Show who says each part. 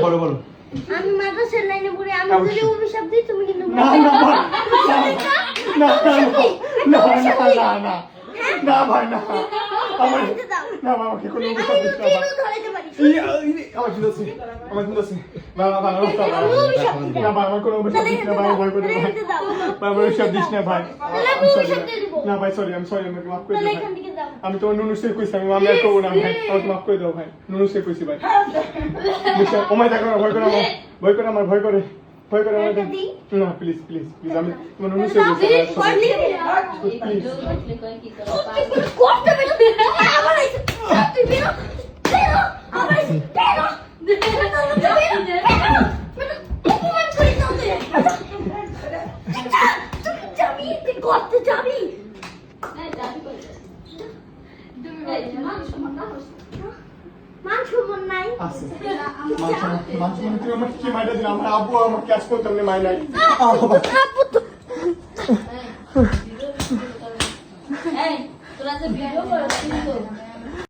Speaker 1: বলো বলো।
Speaker 2: আমি মাদ্রাসার লাইনে পড়ি, আমি যদি অভিশাপ দিই তুমি কিন্তু
Speaker 1: না না না না ভাই না আমার না আমাকে কোনো অভিশাপ দিতে না আমার কিন্তু আছে আমার কিন্তু আছে না না না না ভাই আমার কোনো অভিশাপ দিস না ভাই ভয় করে ভাই ভাই আমার অভিশাপ দিস না ভাই না ভাই সরি আমি সরি আমাকে মাফ করে দাও ভাই আমি তো নুনু সে কইছি আমি আর করব না ভাই আমাকে মাফ করে দাও ভাই নুনু সে কইছি ভাই ও মাই দেখো না ভয় করে আমার ভয় করে আমার ভয় করে আমার না প্লিজ প্লিজ প্লিজ আমি তোমার নুনু সে কইছি প্লিজ
Speaker 2: করতে বেরো আবার আইছে তুই বেরো বেরো আবার আইছে বেরো অপমান করিস না তুই যাবি তুই করতে যাবি মান সম্মান নাই
Speaker 1: আছে মান সম্মান তুই আমাকে কি মাইরা দিলা আমার আব্বু আমাকে ক্যাশ করতে আমি মাই নাই
Speaker 2: আপু তো
Speaker 3: এই তোরা যে ভিডিও করছিস